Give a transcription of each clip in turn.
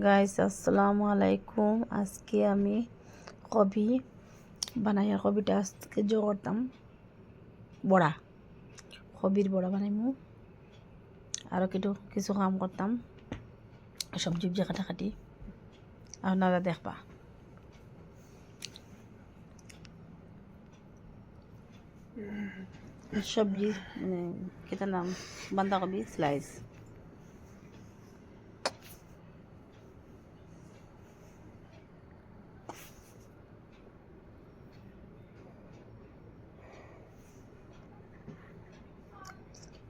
Guys আসসালামু আলাইকুম। আজকে আমি কবি বানাই, আর কবিটা আজকে করতাম বড়া, কবির বড়া বানাইমু। আরও কিছু কাম করতাম, সবজি কাটাকাটি আপনারা দেখবা। সবজি মানে কেটার নাম বাঁধাকপি স্লাইস,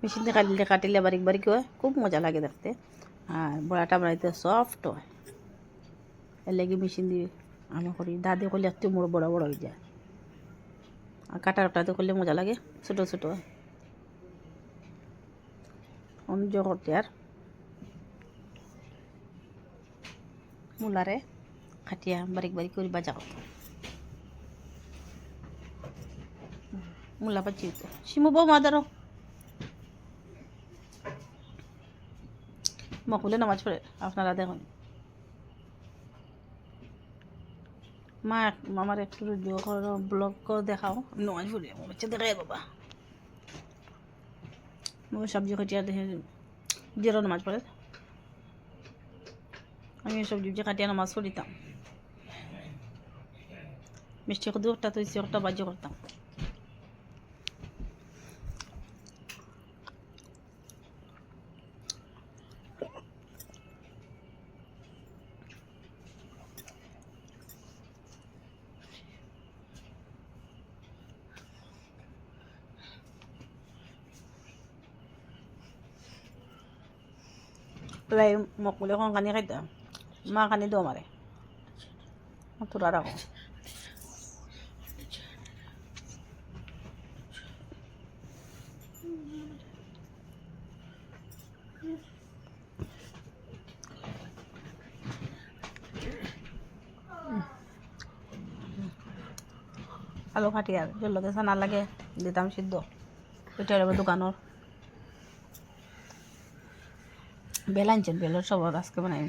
মেশিন দিয়ে কাটিলে বারিক বারিক হয়, খুব মজা লাগে দেখতে। আর বড়াটা বানাইতে সফট হয়, এর লাগে মেশিন দিয়ে আমি করি। দাদি করলে একটু মোড় বড় বড় হয়ে যায়, আর কাটাতে করলে মজা লাগে, ছোটো ছোটো অন্য করতে। আর মূলারে খাটিয়া বারিক বারিক করে বাজা করতো, মূলা বাজি হতো। শিমু বউ মাদারও মকুলে নামাজ পড়ে, আপনারা দেখুন। মা আমার একটু ব্লগ দেখাও, নামাজ পড়ে বাচ্চা দেখাই বাবা। সবজি খাটিয়া দেখে জিরো নামাজ পড়ে, আমি সবজি কাটিয়া নামাজ পড়িতাম। মিষ্টি কদু একটা তৈছি, একটা বাজি করতাম। প্রায় মকুলে কোন কানি খাইতাম, মা কানি দো মারে তোরা রাখো। আলু কাটি আর জল লগে না লাগে দিতাম সিদ্ধ, ওইটা হলো দোকানের। বেল আনছেন, বেলের সব আজকে বানাই।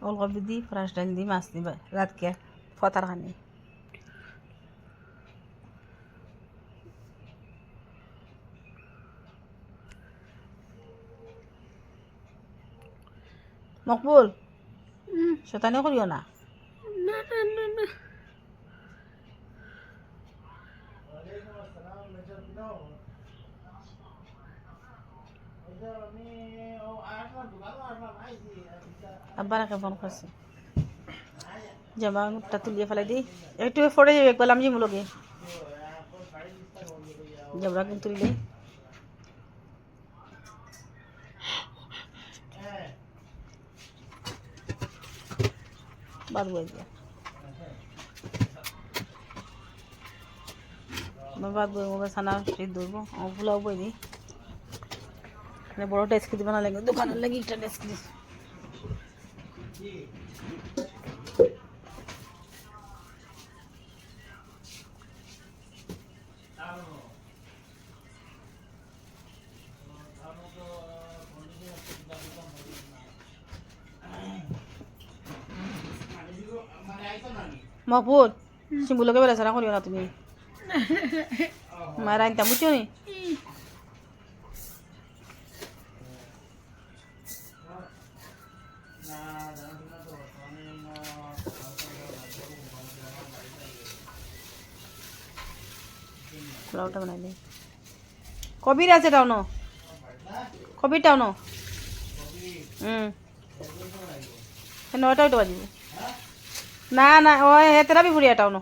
ওলকপি দি ফ্রাস ডাল দি মাছ দি রাতকে ফতার খানি। মকবুল শতানি করিও না। আব্বারাকে ফোন করছি, জামাটা তুলিয়ে ফেলাই দিই, একটু ফোড়ে যাবে একবার আমি মুলগে জামরা কিন্তু তুলিলে বাদ বই দিয়া বাদ বই মোবাইল সানা সিদ্ধ ধরব। ফুলাও বই দিই, বড় ডেস্ক দিবা না লাগে, দোকানের লাগে একটা ডেস্ক দিস। মকবুল সিম্বুলকে বেড়াছাড়া করিও না তুমি, মায়ের আনতাম বুঝছো নি। পোলাওটা বানাইলে কবির আছে টাও ন, কবিরটাও ন। ওটাও তো বাজিব না না, ওই হেতেরা বি বুড়িয়াটাও ন।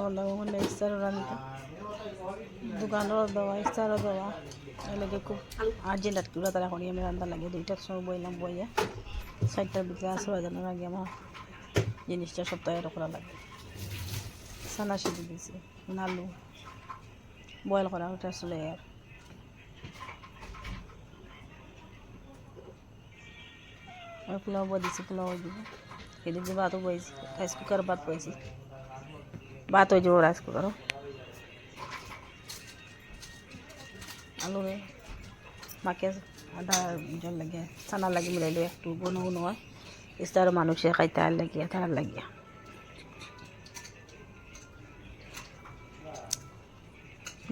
বান্ধা মানে ইস্তারও রান্না দোকানেরও দেওয়া ইস্তারও দেওয়া এলাকে খুব আর্জেন্ট আর কি তারা করি আমি রান্না লাগে 2টার সময় বইলাম বইয়া 4টার ভিতরে আসর বাজানোর আগে আমার জিনিসটা সব তৈরি করা লাগে ছানা সিদ্ধ দিয়েছি আলু বয়েল করা ওটা আসলে আর পোলাও দিয়েছি পোলাও দিব এদিকে ভাতও বয়েছি রাইস কুকার ভাত বয়েছি ভাত হয়ে যাবো রাইস কুকারও আলু মাকে আদা জল লাগে ছানা লাগি মিলাইলে একটু বনো বনো হয় ইস্তার মানুষে খাইতে আর লাগিয়া তার লাগিয়া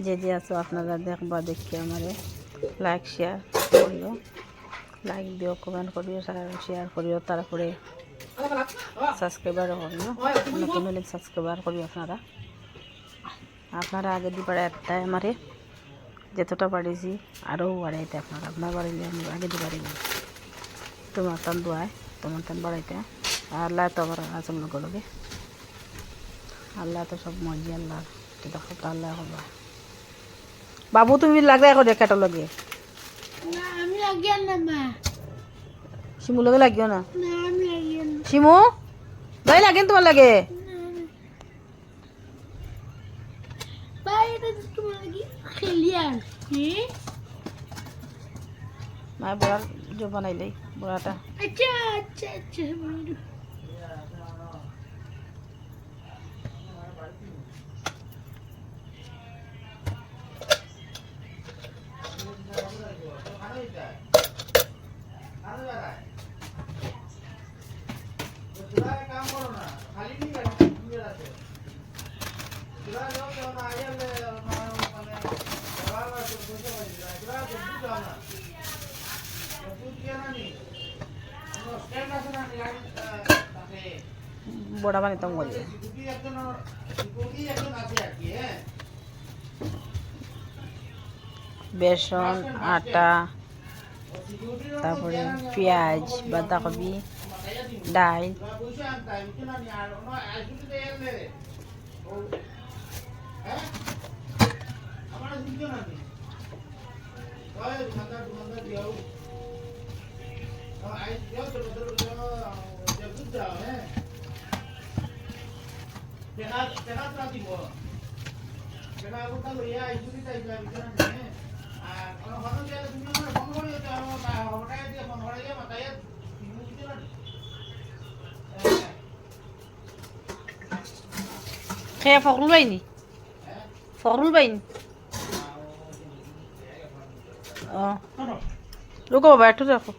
যে আছো আপনারা দেখবা দেখি আমারে লাইক শেয়ার করিও লাইক দিও কমেন্ট করিও শেয়ার করিও তারপরে সাবস্ক্রাইবার করিও নতুন হলে সাবস্ক্রাইবার করিও আপনারা আগে দিয়ে পারে একটাই আমারে যতটা পারিছি আরও বাড়াইতে আপনার বাড়িলে আমি আগে দিয়ে পারি না তোমার টান দোয়ায় তোমার টান বাড়াইতে আল্লাহ তো আবার আচরণ করবে আল্লাহ তো সব মর্জি আল্লাহ দেখো তো আল্লাহ হবা বাবু তুমি লাগবে এখন কেটো লাগে শিমু লগে লাগিও না শিমু গাই লাগেন তোমার লাগে মায়ের বড়ার জো বানাইলেই বড়াটা আচ্ছা আচ্ছা আচ্ছা বড়া বানাইতাম বলি বেসন আটা তারপরে পেঁয়াজ বাঁধাকপি ডাল খেয়ে ফখরুল বাইনি ফখরুল বাইনি রুকো বাবা একটু দেখো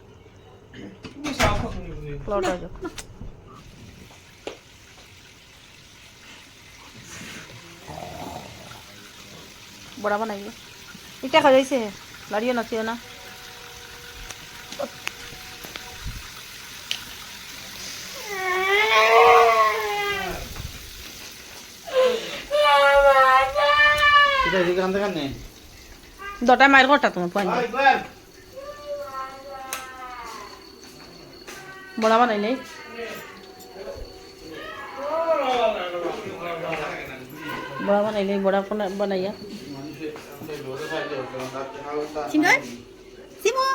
বড়া বানাইবে এটা খাওয়া যাইছে লাড়িও নাচিও না দটায় মায়ের ঘরটা তোমার পয়েন্ট বড়া বানাইলে বড়া বানাইলে বড়া বানাইয়া সিমু সিমু